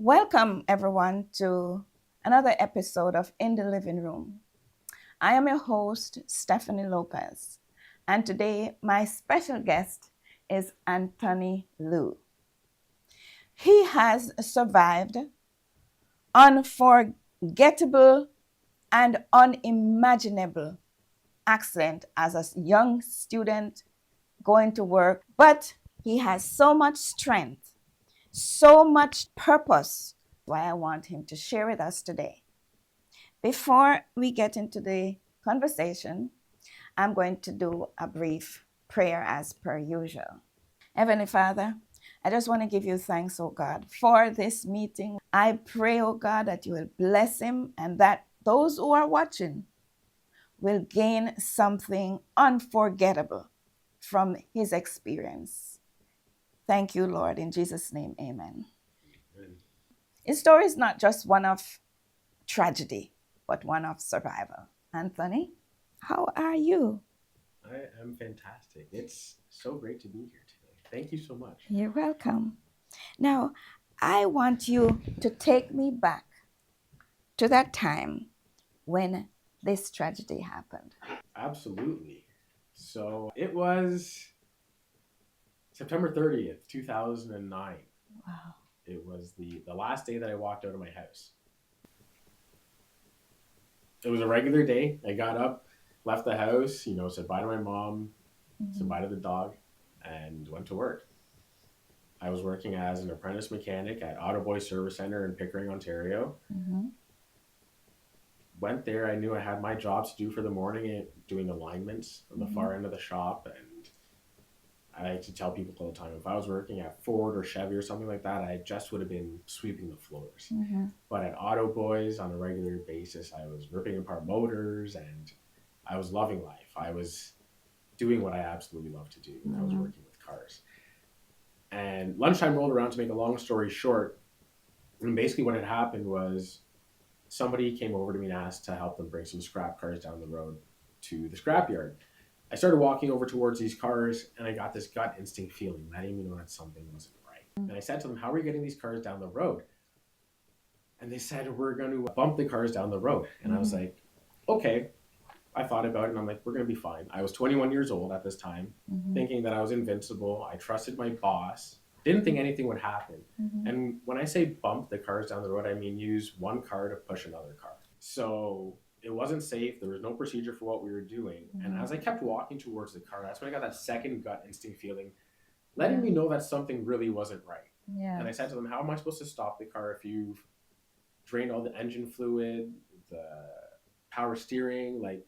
Welcome, everyone, to another episode of In the Living Room. I am your host, Stephanie Lopez, and today my special guest is Anthony Liu. He has survived unforgettable and unimaginable accident as a young student going to work, but he has so much strength, so much purpose. Why I want him to share with us today. Before we get into the conversation, I'm going to do a brief prayer as per usual. Heavenly Father, I just want to give you thanks, oh God, for this meeting. I pray, oh God, that you will bless him and that those who are watching will gain something unforgettable from his experience. Thank you, Lord. In Jesus' name, amen. His story is not just one of tragedy, but one of survival. Anthony, how are you? I am fantastic. It's so great to be here today. Thank you so much. You're welcome. Now, I want you to take me back to that time when this tragedy happened. Absolutely. So it was September 30th, 2009. Wow. It was the last day that I walked out of my house. It was a regular day. I got up, left the house, said bye to my mom, said bye to the dog, and went to work. I was working as an apprentice mechanic at Auto Boy Service Center in Pickering, Ontario. Went there. I knew I had my jobs to do for the morning, doing alignments on the far end of the shop. And I like to tell people all the time, if I was working at Ford or Chevy or something like that, I just would have been sweeping the floors. But at Auto Boys on a regular basis, I was ripping apart motors and I was loving life. I was doing what I absolutely love to do. I was working with cars. And lunchtime rolled around, to make a long story short. And basically what had happened was somebody came over to me and asked to help them bring some scrap cars down the road to the scrapyard. I started walking over towards these cars and I got this gut instinct feeling, letting me know that something wasn't right. And I said to them, how are we getting these cars down the road? And they said, we're going to bump the cars down the road. And I was like, okay. I thought about it and I'm like, we're going to be fine. I was 21 years old at this time, thinking that I was invincible. I trusted my boss. Didn't think anything would happen. And when I say bump the cars down the road, I mean use one car to push another car. So it wasn't safe. There was no procedure for what we were doing. And as I kept walking towards the car, that's when I got that second gut instinct feeling, letting me know that something really wasn't right. And I said to them, how am I supposed to stop the car if you've drained all the engine fluid, the power steering, like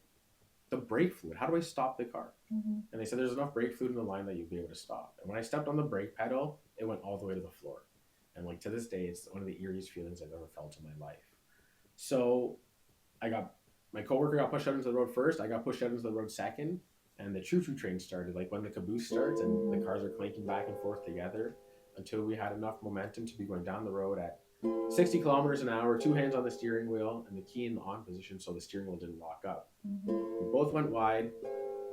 the brake fluid? How do I stop the car? And they said there's enough brake fluid in the line that you'd be able to stop. And when I stepped on the brake pedal, it went all the way to the floor. And like to this day, it's one of the eeriest feelings I've ever felt in my life. So my coworker got pushed out into the road first. I got pushed out into the road second. And the choo-choo train started, like when the caboose starts and the cars are clanking back and forth together, until we had enough momentum to be going down the road at 60 kilometers an hour, two hands on the steering wheel and the key in the on position so the steering wheel didn't lock up. We both went wide,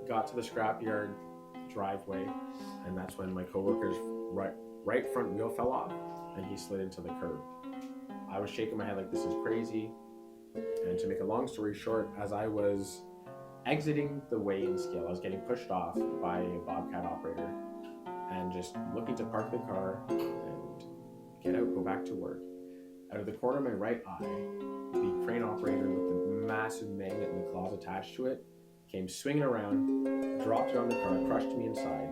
got to the scrapyard driveway, and that's when my coworker's right front wheel fell off and he slid into the curb. I was shaking my head like, this is crazy. And to make a long story short, as I was exiting the weighing scale, I was getting pushed off by a Bobcat operator and just looking to park the car and get out, go back to work. Out of the corner of my right eye, the crane operator with the massive magnet and the claws attached to it came swinging around, dropped it on the car, crushed me inside.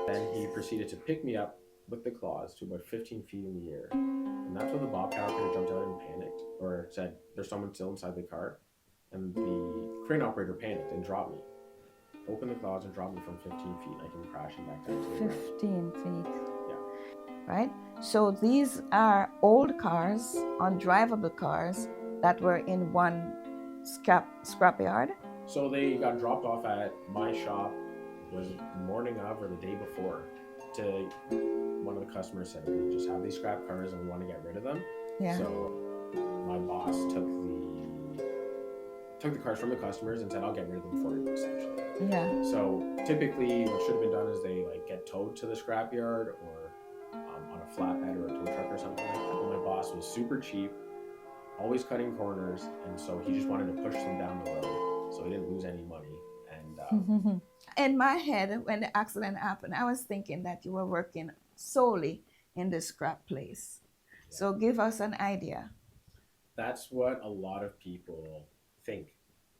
Then he proceeded to pick me up with the claws to about 15 feet in the air. And that's when the Bobcat operator jumped out and panicked, or said, there's someone still inside the car. And the crane operator panicked and dropped me. Opened the claws and dropped me from 15 feet. I came crashing back down to the ground. 15 feet. Yeah. Right? So these are old cars, undrivable cars that were in one scrapyard. So they got dropped off at my shop, was the morning of or the day before. To one of the customers said, we just have these scrap cars and we want to get rid of them. Yeah. So my boss took the cars from the customers and said, I'll get rid of them for you, essentially. Yeah. So typically what should have been done is they get towed to the scrapyard or on a flatbed or a tow truck or something like that. But my boss boss was super cheap, always cutting corners, and so he just wanted to push them down the road so he didn't lose any money. And In my head, when the accident happened, I was thinking that you were working solely in the scrap place. yeah, So give us an idea. that's what a lot of people think.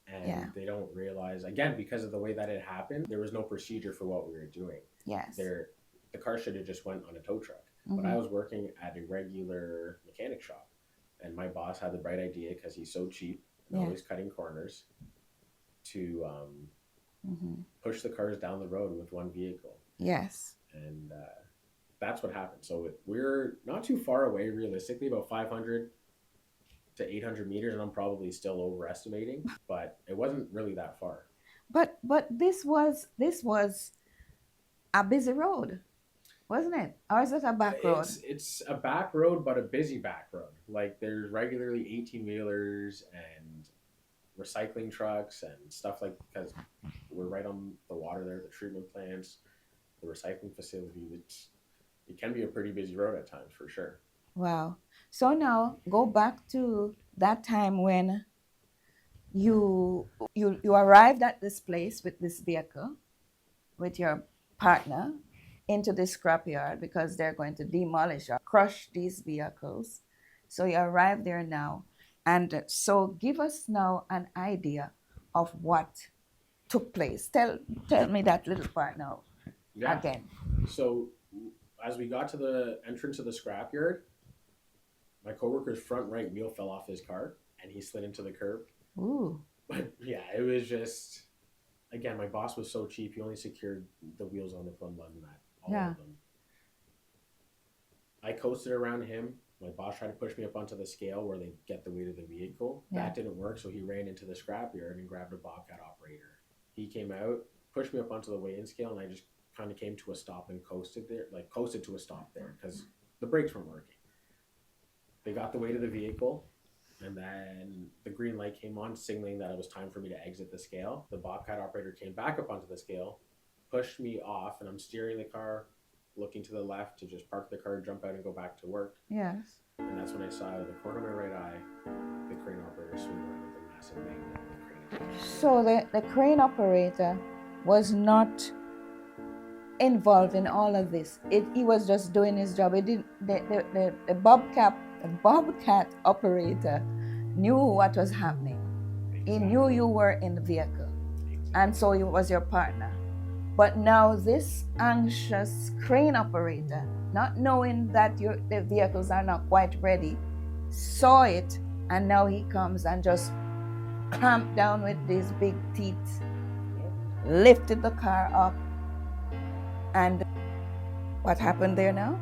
Yeah. And they don't realize, again, because of the way that it happened, there was no procedure for what we were doing. Yes. The car should have just went on a tow truck. But I was working at a regular mechanic shop, and my boss had the bright idea, because he's so cheap and Yeah. always cutting corners, to push the cars down the road with one vehicle. Yes. And that's what happened. So we're not too far away, realistically, about 500 to 800 meters, and I'm probably still overestimating, but it wasn't really that far. But this was a busy road, wasn't it? Or is it a back road? It's a back road, but a busy back road. Like, there's regularly 18 wheelers and recycling trucks and stuff, like, because we're right on the water there, the treatment plants, the recycling facility. It can be a pretty busy road at times, for sure. Wow. So now go back to that time when you arrived at this place with this vehicle, with your partner, into the scrapyard, because they're going to demolish or crush these vehicles. So you arrive there now. And so give us now an idea of what took place. Tell me that little part now Yeah. again. So as we got to the entrance of the scrapyard, my coworker's front right wheel fell off his car and he slid into the curb. Ooh. But yeah, it was just, again, my boss was so cheap. He only secured the wheels on the front lug mat, all of them. I coasted around him. My boss tried to push me up onto the scale where they get the weight of the vehicle. Yeah. That didn't work, so he ran into the scrapyard and grabbed a Bobcat operator. He came out, pushed me up onto the weigh-in scale, and I just kind of came to a stop and coasted to a stop there because the brakes weren't working. They got the weight of the vehicle, and then the green light came on, signaling that it was time for me to exit the scale. The Bobcat operator came back up onto the scale, pushed me off, and I'm steering the car, looking to the left to just park the car, jump out, and go back to work. Yes. And that's when I saw out of the corner of my right eye the crane operator swing around with a massive magnet on the crane. So the crane operator was not involved in all of this. He was just doing his job. It didn't. The Bobcat operator knew what was happening. Exactly. He knew you were in the vehicle, and so he was your partner. But now this anxious crane operator, not knowing that the vehicles are not quite ready, saw it, and now he comes and just clamped down with these big teeth, lifted the car up, and what happened there now?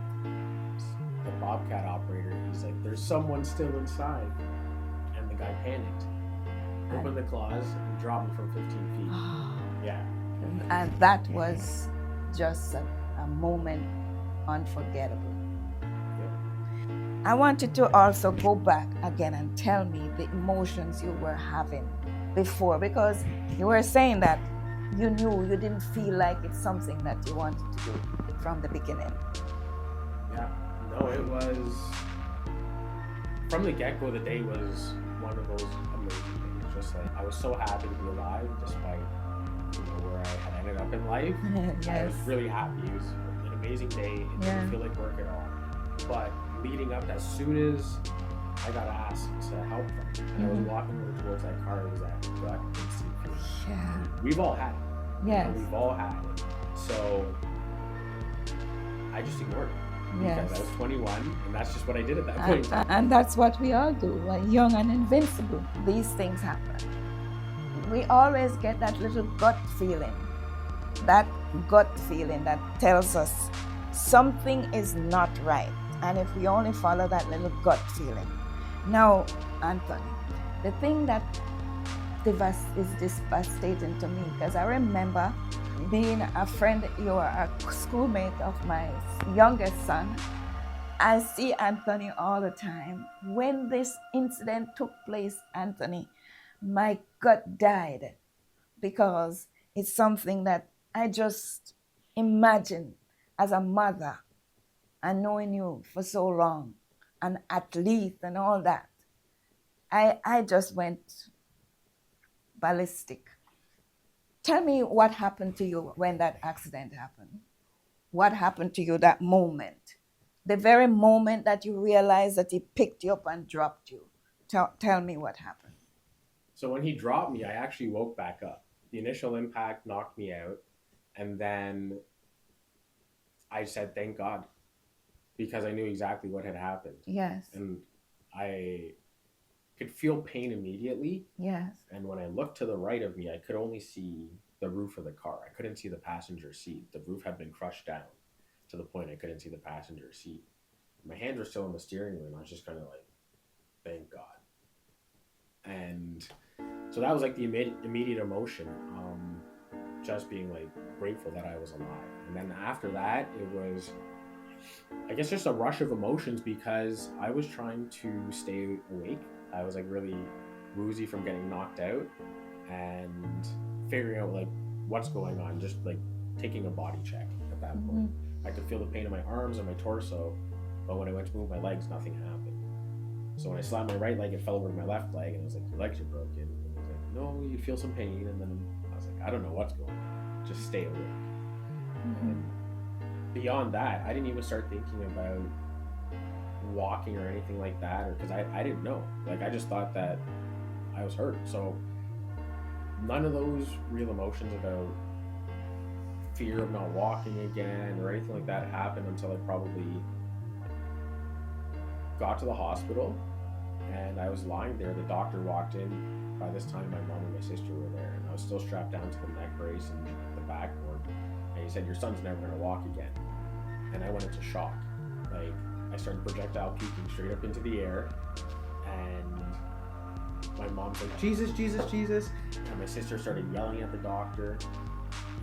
The Bobcat operator, he's like, "There's someone still inside," and the guy panicked, opened the claws, and dropped me from 15 feet. Yeah. And that was just a moment unforgettable. I want you to also go back again and tell me the emotions you were having before, because you were saying that you knew you didn't feel like it's something that you wanted to do from the beginning. Yeah, no, it was, from the get-go, the day was one of those amazing things. Just like, I was so happy to be alive despite where I had ended up in life. Yes. I was really happy. It was an amazing day. It didn't feel like work at all. But leading up, as soon as I got asked to help them, and I was walking over towards that car, it was that gut instinct feeling. Yeah. We've all had it. Yes. We've all had it. So I just ignored it. Because I was 21, and that's just what I did at that point in time. And that's what we all do. We're young and invincible. These things happen. We always get that little gut feeling that tells us something is not right. And if we only follow that little gut feeling. Now, Anthony, the thing that is devastating to me, because I remember being a friend, you were a schoolmate of my youngest son. I see Anthony all the time. When this incident took place, Anthony, my gut died, because it's something that I just imagine as a mother and knowing you for so long, an athlete and all that. I just went ballistic. Tell me what happened to you when that accident happened. What happened to you that moment? The very moment that you realized that he picked you up and dropped you. Tell me what happened. So when he dropped me, I actually woke back up. The initial impact knocked me out, and then I said, "Thank God," because I knew exactly what had happened, Yes. and I could feel pain immediately. Yes. And when I looked to the right of me, I could only see the roof of the car. I couldn't see the passenger seat. The roof had been crushed down to the point I couldn't see the passenger seat. My hands were still on the steering wheel, and I was just kind of like, "Thank God." And so that was like the immediate emotion, just being like grateful that I was alive. And then after that, it was, I guess, just a rush of emotions because I was trying to stay awake. I was like really woozy from getting knocked out and figuring out like what's going on, just like taking a body check at that point. I could feel the pain in my arms and my torso, but when I went to move my legs, nothing happened. So when I slapped my right leg, it fell over to my left leg, and I was like, "Your legs are broken." And he was like, "No, you feel some pain." And then I was like, "I don't know what's going on. Just stay awake." And beyond that, I didn't even start thinking about walking or anything like that, or because I didn't know. Like I just thought that I was hurt. So none of those real emotions about fear of not walking again or anything like that happened until I probably got to the hospital, and I was lying there. The doctor walked in. By this time, my mom and my sister were there, and I was still strapped down to the neck brace and the backboard. And he said, "Your son's never going to walk again." And I went into shock. Like, I started projectile puking straight up into the air, and my mom's like, "Jesus, Jesus, Jesus." And my sister started yelling at the doctor,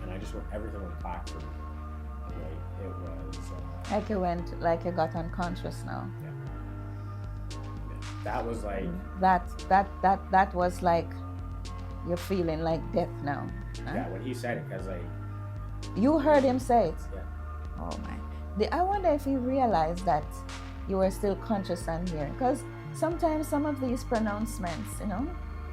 and I just went, everything went back for me. Like, it was... Like you got unconscious now. Yeah. That was like... That was like you're feeling like death now. Huh? Yeah, when he said it, because like... You heard him say it? Yeah. Oh my. I wonder if he realized that you were still conscious and hearing. Because sometimes some of these pronouncements, you know?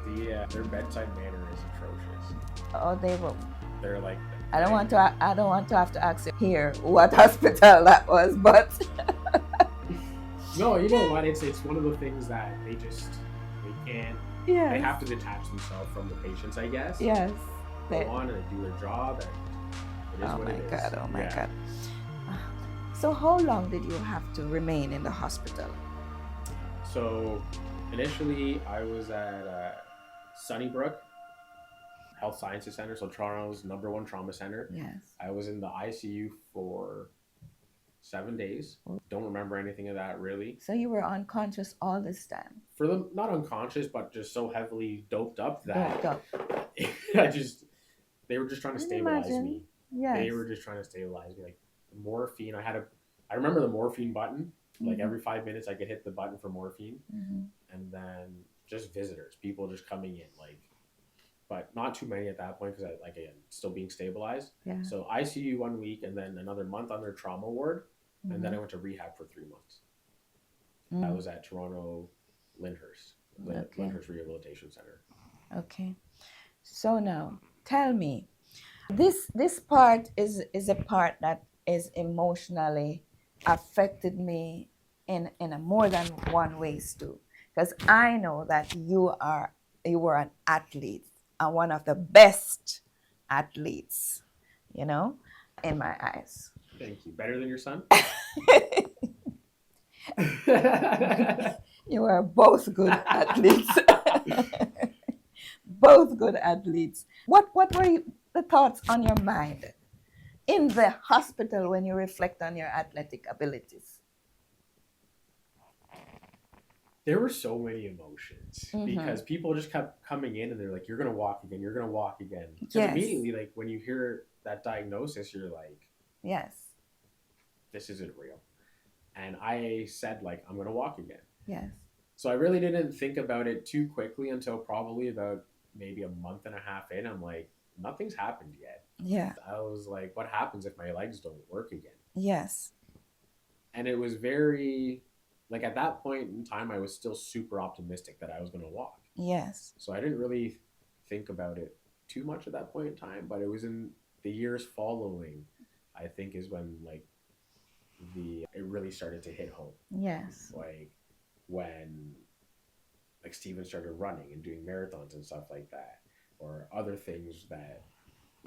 Their bedside manner is atrocious. Oh, they were... They're like... I don't want to have to ask you here what hospital that was, but... No, you know what? It's one of the things that they can't... Yes. They have to detach themselves from the patients, I guess. Yes. Go on and do their job, and it is what it is. Oh my God. So how long did you have to remain in the hospital? So initially I was at Sunnybrook Health Sciences Center, so Toronto's #1 trauma center. Yes. I was in the ICU for 7 days. Don't remember anything of that really. So you were unconscious all this time? For them, not unconscious, but just so heavily doped up that they were just trying to stabilize me. Yes. They were just trying to stabilize me. Like morphine, I remember the morphine button. Like every 5 minutes I could hit the button for morphine. And then just visitors, people just coming in, like, but not too many at that point because again, still being stabilized. Yeah. So ICU 1 week and then another month on their trauma ward. And then I went to rehab for 3 months. I was at Toronto Lyndhurst, Lyndhurst Rehabilitation Center. Okay. So now, tell me, this part is a part that is emotionally affected me in a more than one ways too. Because I know that you were an athlete and one of the best athletes, you know, in my eyes. Thank you. Better than your son? You are both good athletes. Both good athletes. What were the thoughts on your mind in the hospital when you reflect on your athletic abilities? There were so many emotions because people just kept coming in and they're like, "You're going to walk again. You're going to walk again." Because immediately, like when you hear that diagnosis, you're like, "Yes, this isn't real." And I said, like, "I'm going to walk again." Yes. So I really didn't think about it too quickly until probably about maybe a month and a half in. I'm like, nothing's happened yet. Yeah. I was like, what happens if my legs don't work again? Yes. And it was very like at that point in time, I was still super optimistic that I was going to walk. Yes. So I didn't really think about it too much at that point in time, but it was in the years following, I think, is when like the it really started to hit home. Yes. Like when like Steven started running and doing marathons and stuff like that, or other things that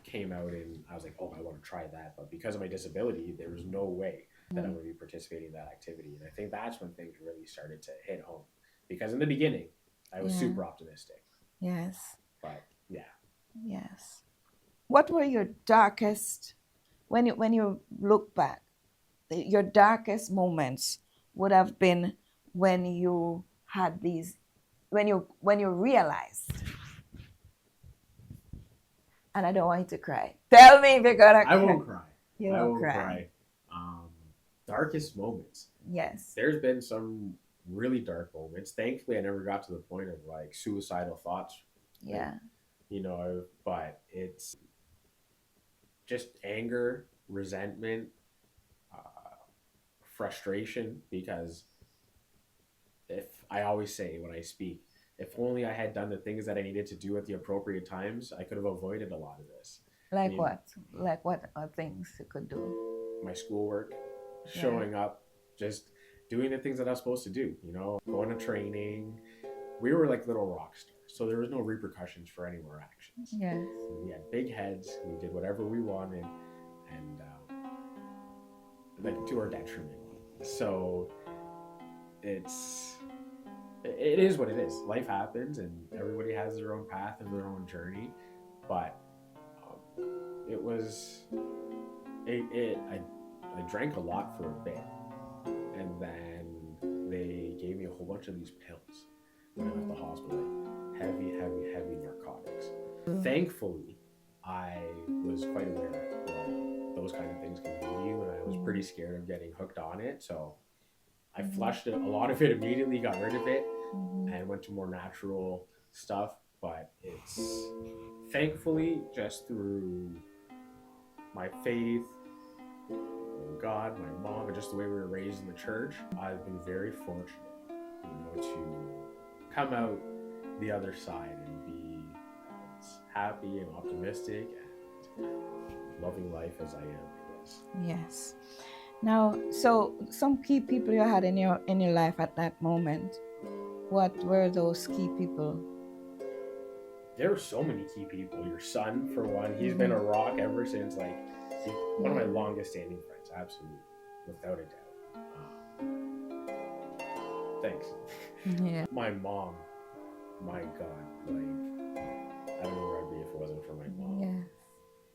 came out, and I was like, oh, I want to try that. But because of my disability, there was no way that I'm going to be participating in that activity. And I think that's when things really started to hit home. Because in the beginning, I was Yeah. super optimistic. Yes. But yeah. Yes. What were your darkest, when you look back, your darkest moments would have been when you had these, when you realized, and I don't want you to cry. Tell me if you're gonna I cry. won't cry. You I won't won't cry. cry. Darkest moments. Yes. There's been some really dark moments. Thankfully, I never got to the point of like suicidal thoughts. Yeah. Like, but it's just anger, resentment, frustration, because if I always say when I speak, if only I had done the things that I needed to do at the appropriate times, I could have avoided a lot of this. Like what? Like what are things you could do? My schoolwork, showing up, just doing the things that I was supposed to do, going to training. We were like little rock stars, so there was no repercussions for any of our actions. Yes. We had big heads, we did whatever we wanted, and like to our detriment. So it is what it is. Life happens, and everybody has their own path and their own journey. But it was I drank a lot for a bit, and then they gave me a whole bunch of these pills when I left the hospital, like heavy narcotics. Thankfully, I was quite aware that those kind of things can do you, and I was pretty scared of getting hooked on it. So I flushed a lot of it immediately, got rid of it, and went to more natural stuff. But it's thankfully just through my faith, God, my mom, and just the way we were raised in the church, I've been very fortunate, to come out the other side and be as happy and optimistic and loving life as I am, I guess. Yes. Now, so some key people you had in your life at that moment. What were those key people? There were so many key people. Your son, for one, he's been a rock ever since. Like, he's one of my longest standing friends, absolutely, without a doubt. Thanks. Yeah. My mom, my God, like, I don't know where I'd be if it wasn't for my mom. Yes.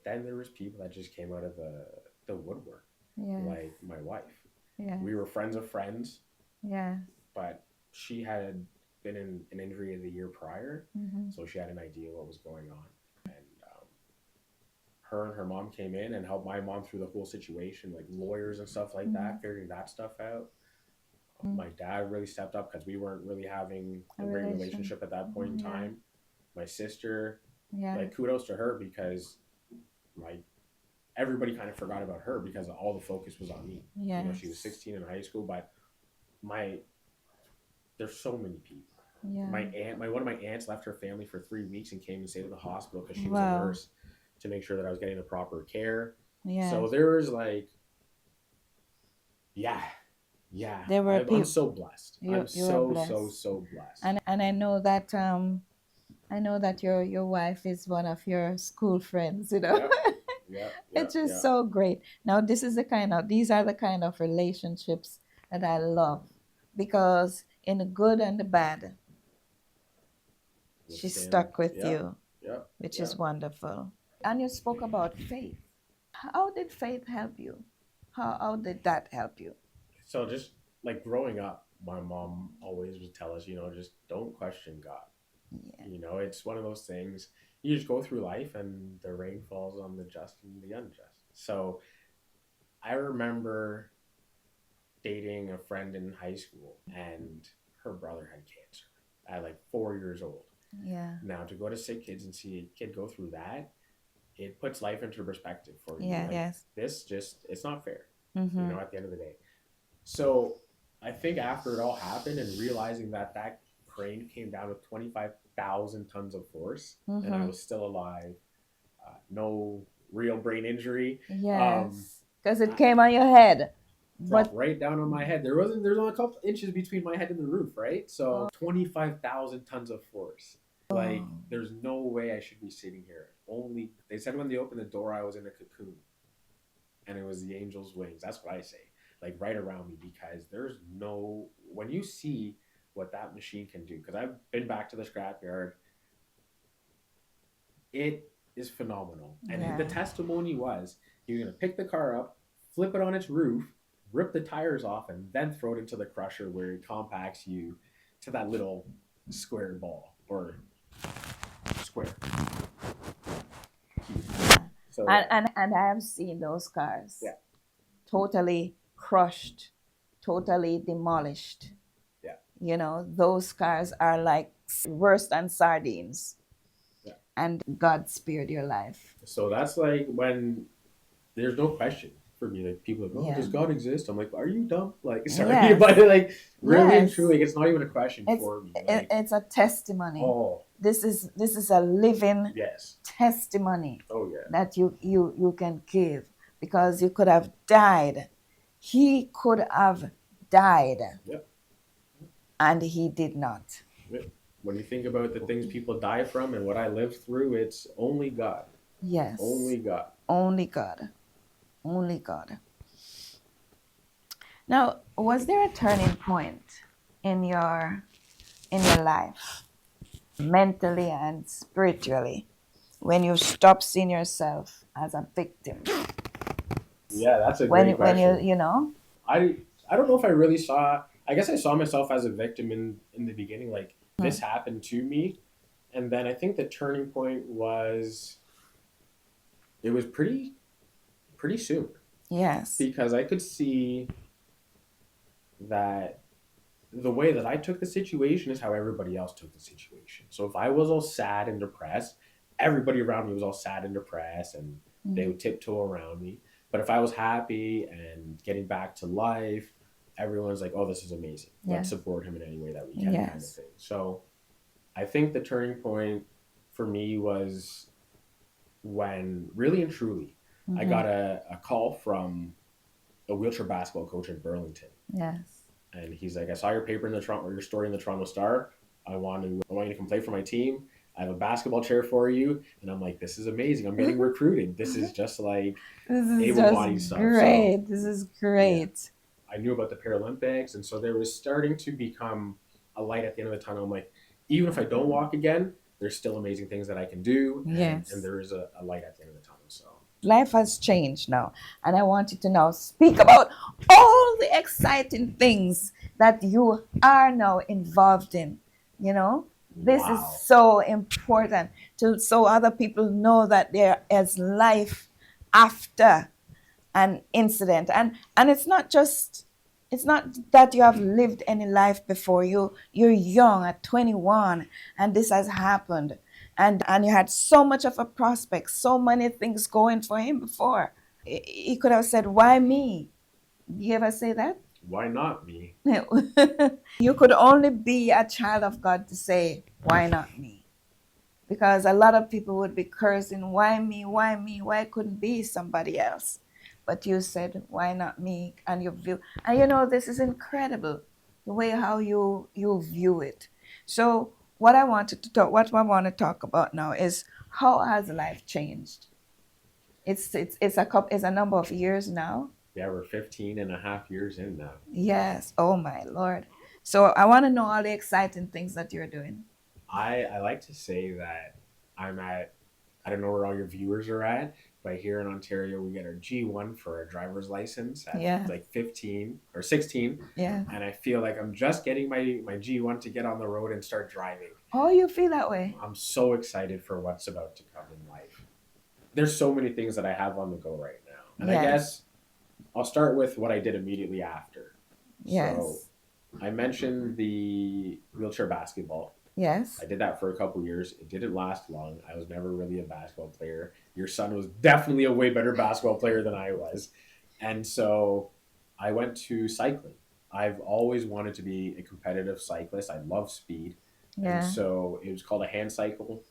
Then there was people that just came out of the woodwork, Yes. like my wife. Yes. We were friends of friends, Yes. but she had been in an injury the year prior, so she had an idea what was going on. And her and her mom came in and helped my mom through the whole situation, like lawyers and stuff like that, figuring that stuff out. My dad really stepped up because we weren't really having a great relationship at that point in time. My sister, like, kudos to her, because everybody kind of forgot about her because all the focus was on me. Yes. She was 16 in high school, but there's so many people. Yeah. One of my aunts left her family for 3 weeks and came and stayed at the hospital because she was a nurse, to make sure that I was getting the proper care. Yeah. So there was like, There were I'm so blessed. I'm so blessed. so blessed. And I know that your wife is one of your school friends. Yeah. It's just so great. Now these are the kind of relationships that I love, because in the good and the bad, she stuck with you, which is wonderful. And you spoke about faith. How did faith help you? How did that help you? So just like growing up, my mom always would tell us, just don't question God. Yeah. It's one of those things. You just go through life and the rain falls on the just and the unjust. So I remember dating a friend in high school, and her brother had cancer at like 4 years old. Yeah. Now, to go to Sick Kids and see a kid go through that, it puts life into perspective for you. Yeah. Like, Yes. it's not fair, Mm-hmm. at the end of the day. So I think after it all happened and realizing that that crane came down with 25,000 tons of force and I Mm-hmm. was still alive, no real brain injury. Yes, because it I came on your head. dropped But right down on my head. There's only a couple inches between my head and the roof, right? So oh, 25,000 tons of force. Like, there's no way I should be sitting here. Only, they said when they opened the door, I was in a cocoon and it was the angel's wings. That's what I say. Like, right around me, because there's no, when you see what that machine can do, because I've been back to the scrapyard, it is phenomenal. And the yeah. testimony was you're going to pick the car up, flip it on its roof, rip the tires off, and then throw it into the crusher where it compacts you to that little square ball or square cube. So, And, yeah. and I have seen those cars Yeah. totally crushed, totally demolished. Yeah. You know, those cars are like worse than sardines. Yeah. And God spared your life. So that's like when there's no question for me. Like, people are like, oh, Yeah. does God exist? I'm like, are you dumb? Like, sorry, Yes. but like, really and Yes. truly, it's not even a question It's for me. Like, it's a testimony. oh, This is a living yes. testimony Oh, yeah. that you can give, because you could have died. He could have died. Yep. And he did not. Yep. When you think about the things people die from and what I lived through, it's only God. Yes. Only God. Only God. Only God. Now, was there a turning point in your life, mentally and spiritually, when you stopped seeing yourself as a victim? Yeah, that's a When great when question. you know? I don't know if I really saw. I guess I saw myself as a victim in the beginning. Like, Hmm. this happened to me, and then I think the turning point was it was pretty soon, Yes. because I could see that the way that I took the situation is how everybody else took the situation. So if I was all sad and depressed, everybody around me was all sad and depressed, and they Mm. would tiptoe around me. But if I was happy and getting back to life, everyone's like, "Oh, this is amazing. Let's Yes. support him in any way that we can," kind of Yes. thing. So I think the turning point for me was when, really and truly, I Mm-hmm. got a call from a wheelchair basketball coach in Burlington, Yes. and he's like, "I saw your paper in the Toronto, or your story in the Toronto Star. I want you to come play for my team. I have a basketball chair for you." And I'm like, "This is amazing. I'm getting recruited. This is just like This is able-bodied just stuff." So great. This is yeah, great. I knew about the Paralympics, and so there was starting to become a light at the end of the tunnel. I'm like, even if I don't walk again, there's still amazing things that I can do, and Yes. there is a light at the end of the tunnel. So Life has changed now. And I want you to now speak about all the exciting things that you are now involved in. You know, this is wow, so important to so other people know that there is life after an incident. And it's not that you have lived any life before. You're young at 21 and this has happened, and you had so much of a prospect, so many things going for him before. He could have said, why me? You ever say that? why not me? You could only be a child of God to say, why not me? Because a lot of people would be cursing, why me, why me, why couldn't be somebody else? But you said, why not me? And you view, and you know, this is incredible, the way how you view it. So what I want to talk about now is, how has life changed? It's a number of years now. Yeah, we're 15 and a half years in now. Yes. Oh my Lord. So I want to know all the exciting things that you're doing. I like to say that I'm at, I don't know where all your viewers are at, but here in Ontario, we get our G1 for our driver's license at Yeah. like 15 or 16. Yeah. And I feel like I'm just getting my G1 to get on the road and start driving. Oh, you feel that way? I'm so excited for what's about to come in life. There's so many things that I have on the go right now. And I Yes. guess I'll start with what I did immediately after. Yes. So I mentioned the wheelchair basketball. Yes. I did that for a couple years. It didn't last long. I was never really a basketball player. Your son was definitely a way better basketball player than I was. And so I went to cycling. I've always wanted to be a competitive cyclist. I love speed. And Yeah. so it was called a hand cycle.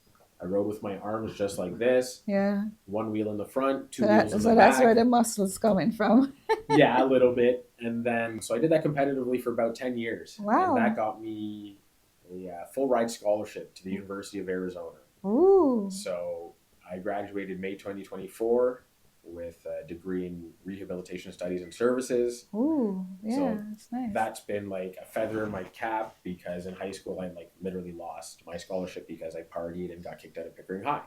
I rode with my arms just like this, Yeah. one wheel in the front, two So wheels in the that's where back. the muscles coming from. Yeah, a little bit. And then, so I did that competitively for about 10 years. And that Wow. got me a full ride scholarship to the University of Arizona. Ooh. So I graduated May 2024 with a degree in rehabilitation studies and services. Ooh. Yeah, So that's nice. that's been like a feather in my cap because in high school I like literally lost my scholarship because I partied and got kicked out of Pickering High.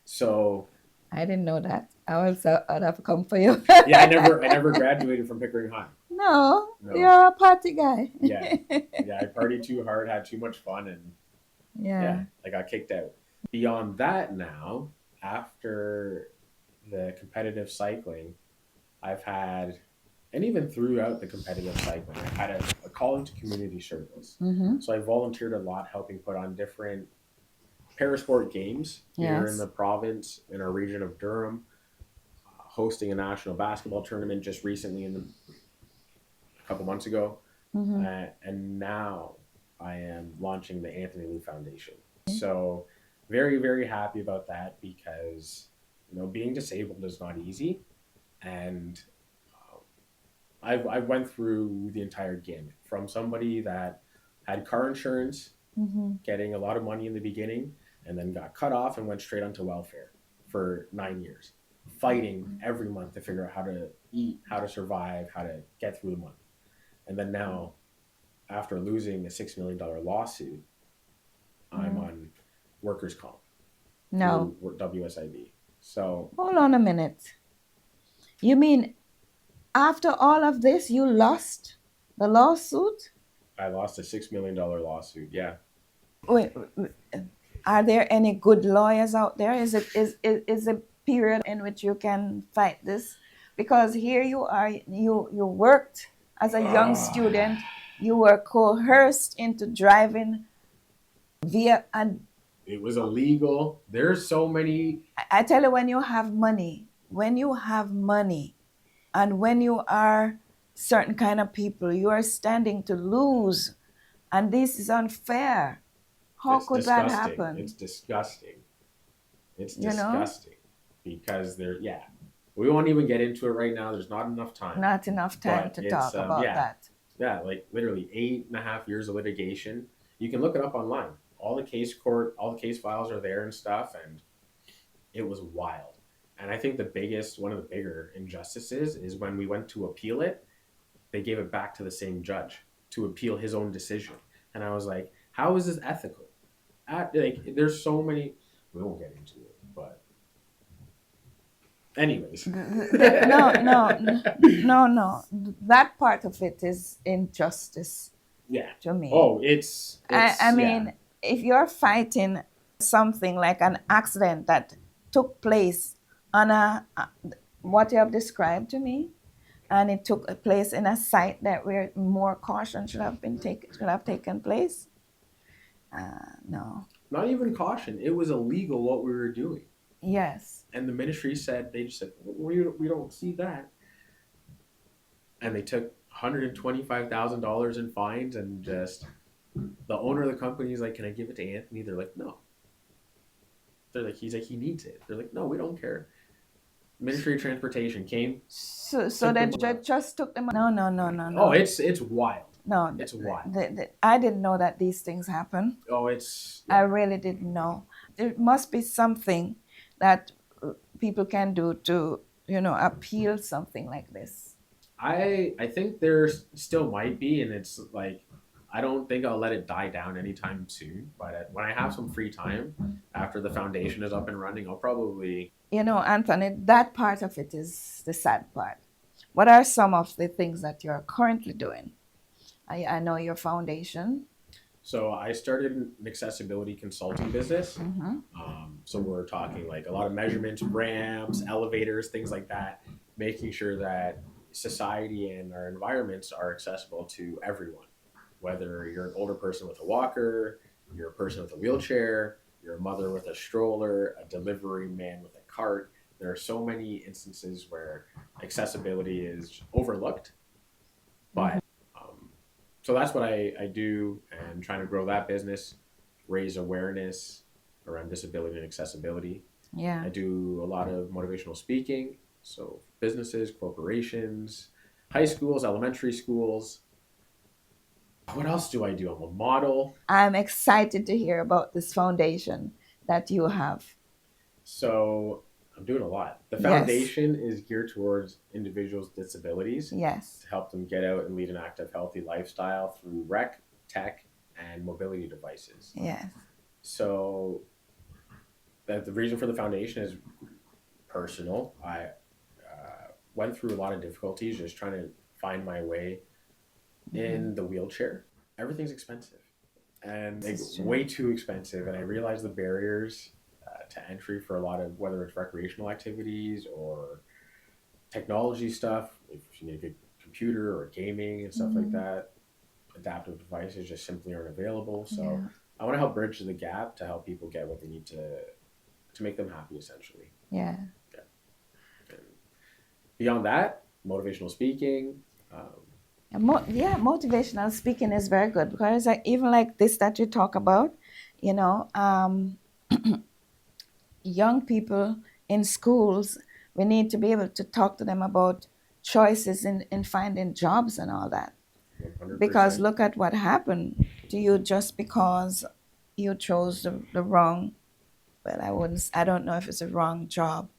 So I didn't know that. I'd have come for you. yeah, I never graduated from Pickering High. No, No. you're a party guy. Yeah. Yeah, I partied too hard, had too much fun, and Yeah. I got kicked out. Beyond that now, after the competitive cycling, I've had, and even throughout the competitive cycling, I've had a calling to community service. Mm-hmm. So I volunteered a lot helping put on different parasport games here in Yes. the province, in our region of Durham, hosting a national basketball tournament just recently a couple months ago. Mm-hmm. And now I am launching the Anthony Lou Foundation. So very, very happy about that because, being disabled is not easy. And I went through the entire gamut from somebody that had car insurance, Mm-hmm. getting a lot of money in the beginning, and then got cut off and went straight onto welfare for 9 years, fighting every month to figure out how to eat, how to survive, how to get through the month. And then now, after losing a $6 million lawsuit, I'm on workers' comp No. through WSIB. So Hold on a minute. You mean after all of this, you lost the lawsuit? I lost a $6 million lawsuit. Yeah. Wait, are there any good lawyers out there? Is a period in which you can fight this? Because here you are, you worked as a young student, you were coerced into driving via, and It was illegal. There's so many. I tell you, when you have money, and when you are certain kind of people, you are standing to lose, and this is unfair. How It's could that disgusting. happen? It's disgusting. It's You know, disgusting because we won't even get into it right now. There's not enough time. not enough time But to it's, talk about yeah. that. Yeah, like literally 8.5 years of litigation. You can look it up online. All the case files are there and stuff, and it was wild. And I think one of the bigger injustices is when we went to appeal it, they gave it back to the same judge to appeal his own decision. And I was like, how is this ethical? There's so many, we won't get into it, but anyways. No. That part of it is injustice Yeah. to me. Oh, it's I mean, yeah. if you're fighting something like an accident that took place on what you have described to me, and it took place in a site that where more caution should have taken place. No. Not even caution. It was illegal what we were doing. Yes. And the ministry they just said, we don't see that. And they took $125,000 in fines, and just the owner of the company is like, can I give it to Anthony? They're like, no. They're like, he needs it. They're like, no, we don't care. Ministry of Transportation came. So they just took them. No. Oh, it's wild. No, it's wild. I didn't know that these things happen. Oh, it's. Yeah. I really didn't know. There must be something that people can do to, appeal something like this. I think there still might be, and it's like, I don't think I'll let it die down anytime soon. But when I have some free time after the foundation is up and running, I'll probably. Anthony, that part of it is the sad part. What are some of the things that you're currently doing? I know your foundation. So I started an accessibility consulting business. Mm-hmm. So we're talking like a lot of measurements, ramps, elevators, things like that, making sure that society and our environments are accessible to everyone. Whether you're an older person with a walker, you're a person with a wheelchair, you're a mother with a stroller, a delivery man with a cart. There are so many instances where accessibility is overlooked, but so that's what I do, and trying to grow that business, raise awareness around disability and accessibility. Yeah. I do a lot of motivational speaking, so businesses, corporations, high schools, elementary schools. What else do I do? I'm a model. I'm excited to hear about this foundation that you have. So I'm doing a lot. The Yes. foundation is geared towards individuals with disabilities Yes. to help them get out and lead an active, healthy lifestyle through rec, tech, and mobility devices. Yes. So the reason for the foundation is personal. I went through a lot of difficulties just trying to find my way Mm-hmm. in the wheelchair. Everything's expensive and This like is true. way too expensive. And I realized the barriers to entry for a lot of whether it's recreational activities or technology stuff. If you need a good computer or gaming and stuff like Mm-hmm. that, adaptive devices just simply aren't available. So Yeah. I want to help bridge the gap to help people get what they need to make them happy, essentially. Yeah. Yeah. And beyond that, motivational speaking. Yeah, motivational speaking is very good because like, even like this that you talk about, you know, young people in schools, we need to be able to talk to them about choices in finding jobs and all that. Because 100%. look at what happened to you just because you chose the wrong, well, I don't know if it's a wrong job,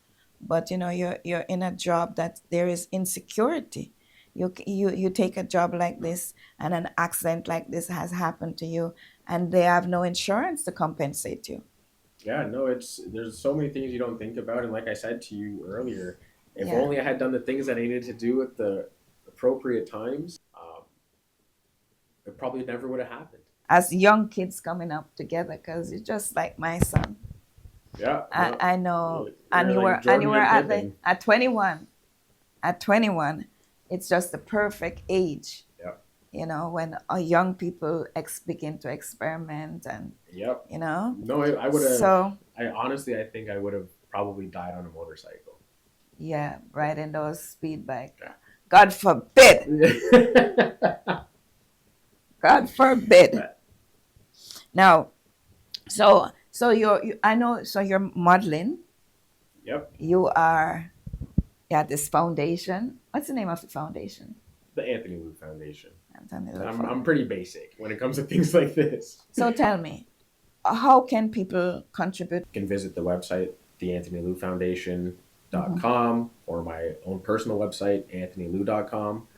but you know, you're in a job that there is insecurity. You take a job like this and an accident like this has happened to you and they have no insurance to compensate you. Yeah, no, it's there's so many things you don't think about, and like I said to you earlier, if Yeah. only I had done the things that I needed to do at the appropriate times, it probably never would have happened. As young kids coming up together, because you're just like my son. Yeah, I, no, I know, you're like and you Jordan were and at the Pippen. at 21. At 21, it's just the perfect age, Yeah, you know, when young people begin to experiment and, yep. you know. No, I would have. So I honestly, I think I would have probably died on a motorcycle. yeah, riding those speed bike. Yeah. God forbid. God forbid. Now, so I know, so you're modeling. Yep, You are at this foundation. What's the name of the foundation? the Anthony Lou Foundation. Anthony Look I'm Foundation. pretty basic when it comes to things like this. So tell me, how can people contribute? You can visit the website, Mhm. theanthonyloufoundation.com, or my own personal website, anthonylou.com,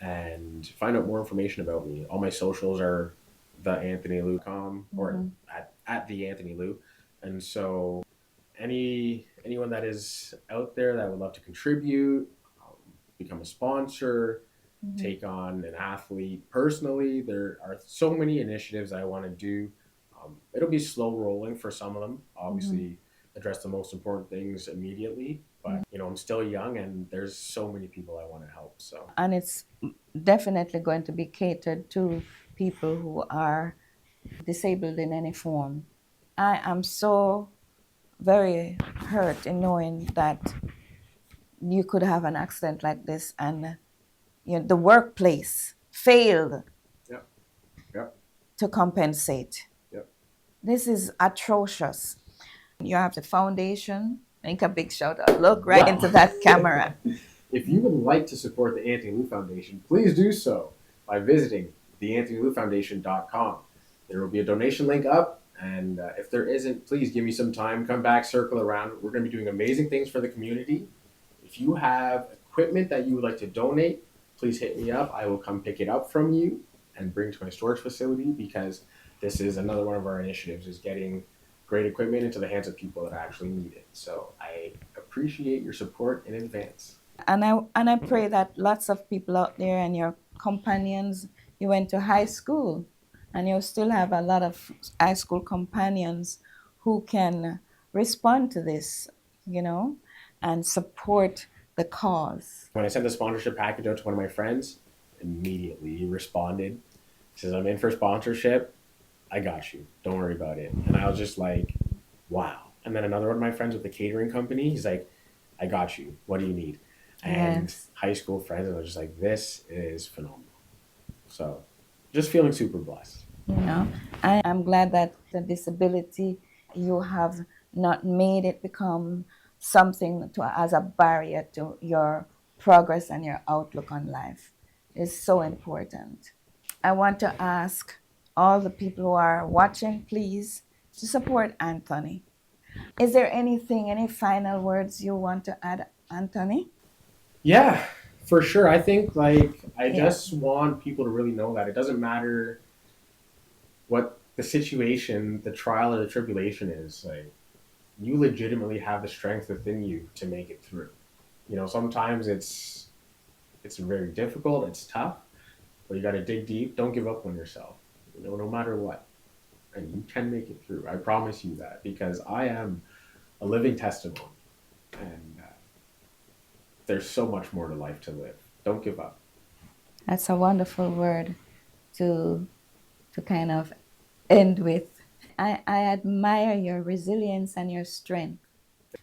and find out more information about me. All my socials are theanthonylou.com or Mhm. at the Anthony Lou. And so anyone that is out there that would love to contribute, become a sponsor, Mhm. take on an athlete personally, there are so many initiatives I want to do. It'll be slow rolling for some of them. Mhm. Obviously, address the most important things immediately. But I'm still young, and there's so many people I want to help. So And it's definitely going to be catered to people who are disabled in any form. I am so very hurt in knowing that you could have an accident like this and the workplace failed yep, yep, to compensate. yep. This is atrocious. You have the foundation. Make a big shout out. Look right Well, into that camera. if you would like to support the Anthony Lou Foundation, please do so by visiting theanthonyloufoundation.com. There will be a donation link up, and if there isn't, please give me some time. Come back, circle around. We're going to be doing amazing things for the community. If you have equipment that you would like to donate, please hit me up. I will come pick it up from you and bring to my storage facility, because this is another one of our initiatives, is getting great equipment into the hands of people that actually need it. So I appreciate your support in advance. And I pray that lots of people out there and your companions, you went to high school and you still have a lot of high school companions who can respond to this, you know, and support the cause. When I sent the sponsorship package out to one of my friends, immediately he responded. He says, I'm in for sponsorship. I got you. Don't worry about it. And I was just like, wow. And then another one of my friends with the catering company, he's like, I got you. What do you need? And Yes. high school friends, and I was just like, this is phenomenal. So just feeling super blessed. You know, I'm glad that the disability, you have not made it become something to as a barrier to your progress and your outlook on life. Is so important. I want to ask all the people who are watching, please, to support Anthony. Is there anything, any final words you want to add, Anthony? Yeah, for sure. I think like I Yeah, just want people to really know that it doesn't matter what the situation, the trial or the tribulation is. Like you legitimately have the strength within you to make it through. You know, sometimes it's very difficult, it's tough, but you got to dig deep. Don't give up on yourself. You know, no matter what, and you can make it through. I promise you that because I am a living testimony, and there's so much more to life to live. Don't give up. that's a wonderful word to kind of end with. I admire your resilience and your strength.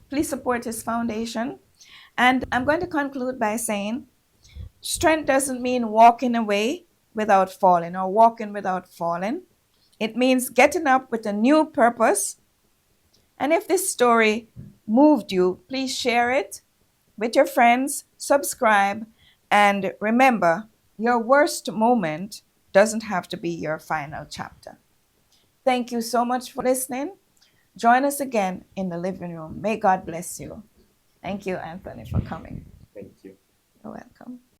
Please support his foundation. And I'm going to conclude by saying strength doesn't mean walking away without falling or walking without falling. It means getting up with a new purpose. And if this story moved you, please share it with your friends, subscribe, and remember your worst moment doesn't have to be your final chapter. Thank you so much for listening. Join us again in the living room. May God bless you. Thank you, Anthony, for coming. Thank you. You're welcome.